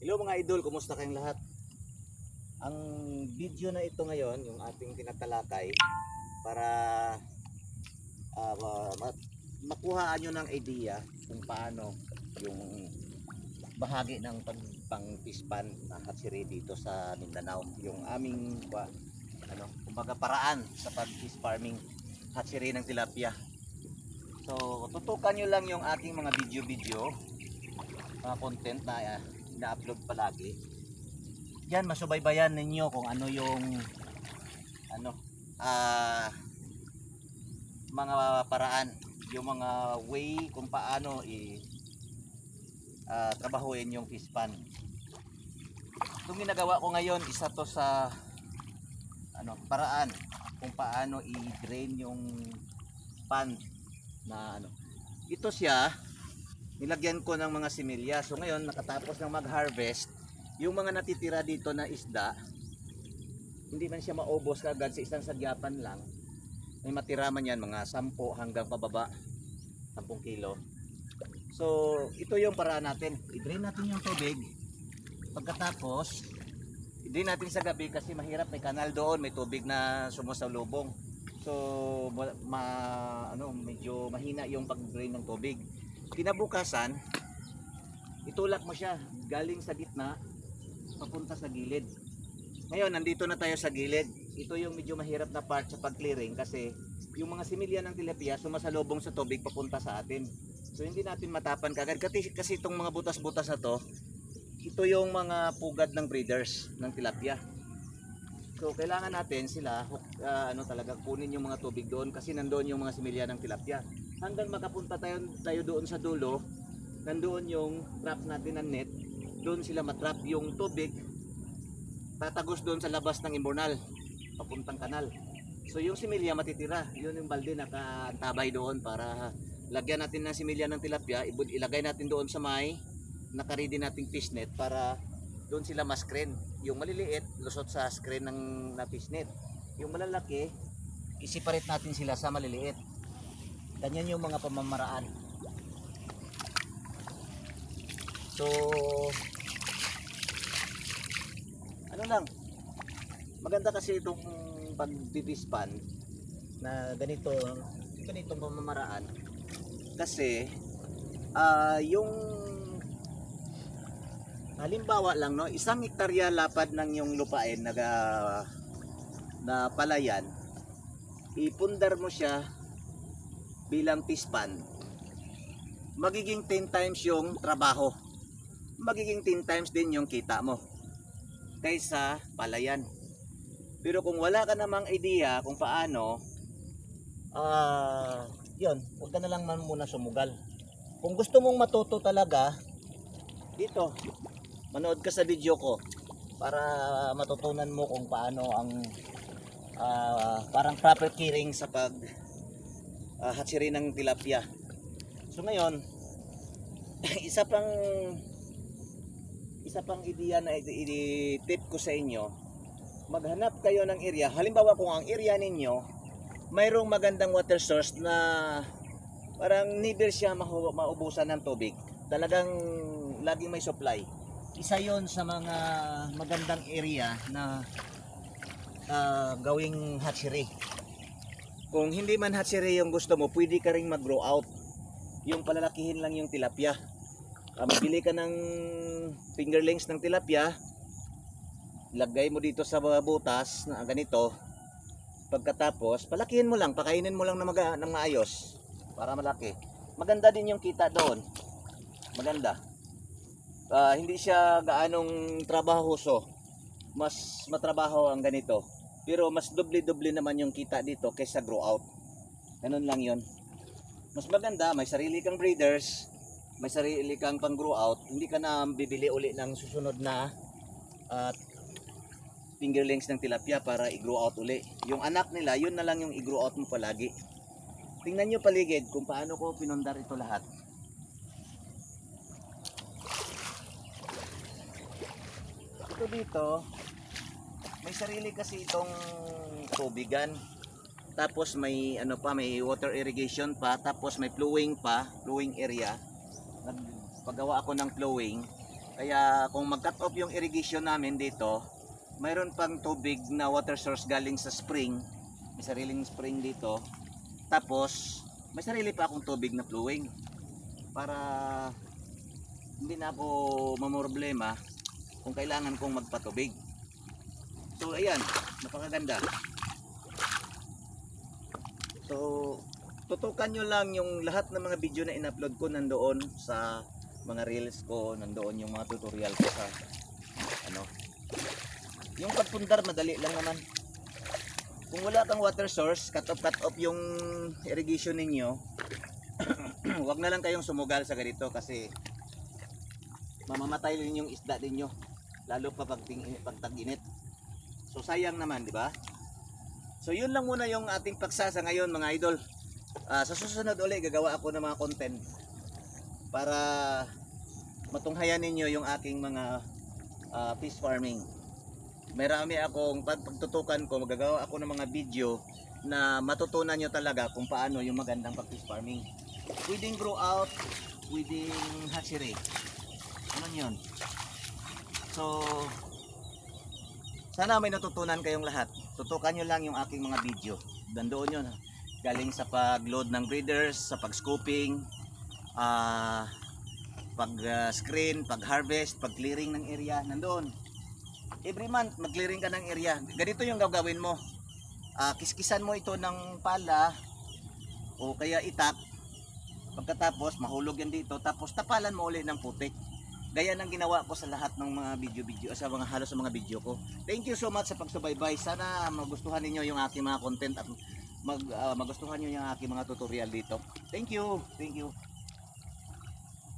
Hello mga idol, kumusta kayong lahat? Ang video na ito ngayon, yung ating tinatalakay para makuhaan nyo ng idea kung paano yung bahagi ng pang-pispan na hatchery dito sa Mindanao. Yung aming kumbaga paraan sa pag-fish farming hatchery ng tilapia. So, tutukan nyo lang yung ating mga video-video, mga content na ina-upload palagi. Yan, masubaybayan ninyo kung ano yung mga paraan, yung mga way kung paano trabahuin yung fish pan. Itong ginagawa ko ngayon, isa to sa paraan kung paano i-drain yung pan na ito siya, nilagyan ko ng mga similya. So ngayon nakatapos ng mag-harvest, yung mga natitira dito na isda, hindi man siya maubos kagad sa isang sagyapan lang. May matira man yan, mga 10 hanggang pababa, 10 kilo. So ito yung paraan natin, i-drain natin yung tubig. Pagkatapos i-drain natin sa gabi kasi mahirap, may kanal doon, may tubig na sumasalubong. So medyo mahina yung pag-drain ng tubig. Kinabukasan, itulak mo siya galing sa gitna papunta sa gilid. Ngayon nandito na tayo sa gilid. Ito yung medyo mahirap na part sa pag-clearing kasi yung mga similya ng tilapia sumasalubong sa tubig papunta sa atin. So hindi natin matapan kagad kasi itong mga butas-butas na to, ito yung mga pugad ng breeders ng tilapia. So kailangan natin sila talaga kunin yung mga tubig doon kasi nandoon yung mga similya ng tilapia. Hanggang makapunta tayo doon sa dulo, nandoon yung trap natin ng net, doon sila matrap yung tubig, tatagos doon sa labas ng imburnal, papuntang kanal. So yung similya matitira, yun yung balde nakaantabay doon para lagyan natin ng similya ng tilapia, ilagay natin doon sa may nakaready nating fish net para doon sila ma-screen. Yung maliliit, lusot sa screen ng fish net. Yung malalaki, i-separate natin sila sa maliliit. Ganyan yung mga pamamaraan. So, maganda kasi itong pag-bibispan na ganitong pamamaraan. Kasi, yung halimbawa lang, no, 1 hektarya lapad ng yung lupain na palayan, ipundar mo siya bilang pispan, magiging 10 times yung trabaho, magiging 10 times din yung kita mo kaysa palayan. Pero kung wala ka namang idea kung paano, yun, huwag ka na lang muna sumugal. Kung gusto mong matuto talaga, dito manood ka sa video ko para matutunan mo kung paano ang parang proper caring sa pag hatchery ng tilapia. So ngayon, isa pang ideya na i-tip ko sa inyo, maghanap kayo ng area. Halimbawa kung ang area ninyo mayroong magandang water source na parang never siya maubusan ng tubig, talagang laging may supply, isa yon sa mga magandang area na gawing hatchery. Kung hindi man hatchery yung gusto mo, pwede ka ring mag-grow out, yung palalakihin lang yung tilapia. Magbili ka ng fingerlings ng tilapia, lagay mo dito sa butas na ganito. Pagkatapos palakihin mo lang, pakainin mo lang ng maayos para malaki. Maganda din yung kita doon, maganda. Hindi siya gaanong trabahoso, mas matrabaho ang ganito, pero mas doble-doble naman yung kita dito kaysa grow out. Ganun lang yon. Mas maganda, may sarili kang breeders, may sarili kang pang grow out, hindi ka na bibili uli ng susunod na fingerlings ng tilapia para i-grow out uli. Yung anak nila, yun na lang yung i-grow out mo palagi. Tingnan nyo paligid kung paano ko pinundar ito lahat. Ito dito, may sarili kasi itong tubigan. Tapos may may water irrigation pa, tapos may flowing area. Nagpagawa ako ng flowing Kaya kung mag-cut off yung irrigation namin dito, mayroon pang tubig na water source galing sa spring. May sariling spring dito. Tapos, may sarili pa akong tubig na flowing. Para hindi na ako mamroblema kung kailangan kong magpatubig. So, ayan. Napakaganda. So, tutukan nyo lang yung lahat ng mga video na in-upload ko nandoon sa mga reels ko, nandoon yung mga tutorial ko sa ano. Yung pagpundar madali lang naman. Kung wala kang water source, cut off yung irrigation ninyo, wag na lang kayong sumugal sa ganito kasi mamamatay rin yung isda ninyo lalo pa pag tag-init. So sayang naman, di ba? So yun lang muna yung ating paksa sa ngayon mga idol. Sa susunod ulit gagawa ako ng mga content para matunghayan ninyo yung aking mga fish farming. Marami akong pagtutukan ko, magagawa ako ng mga video na matutunan nyo talaga kung paano yung magandang pag-fish farming. Pwedeng grow out, pwedeng hatchery. Ano yun? So, sana may natutunan kayong lahat. Tutukan nyo lang yung aking mga video. Nandoon yun. Galing sa pag-load ng breeders, sa pag-scooping, pag-screen, pag-harvest, pag-clearing ng area. Nandoon. Every month, mag-clearing ka ng area. Ganito yung gagawin mo. Kiskisan mo ito ng pala o kaya itak. Pagkatapos, mahulog yan dito. Tapos, tapalan mo ulit ng putik. Gaya ng ginawa ko sa lahat ng mga video, sa mga halos sa mga video ko. Thank you so much sa pagsubaybay. Sana magustuhan ninyo yung aking mga content at magustuhan niyo yung aking mga tutorial dito. Thank you. Thank you.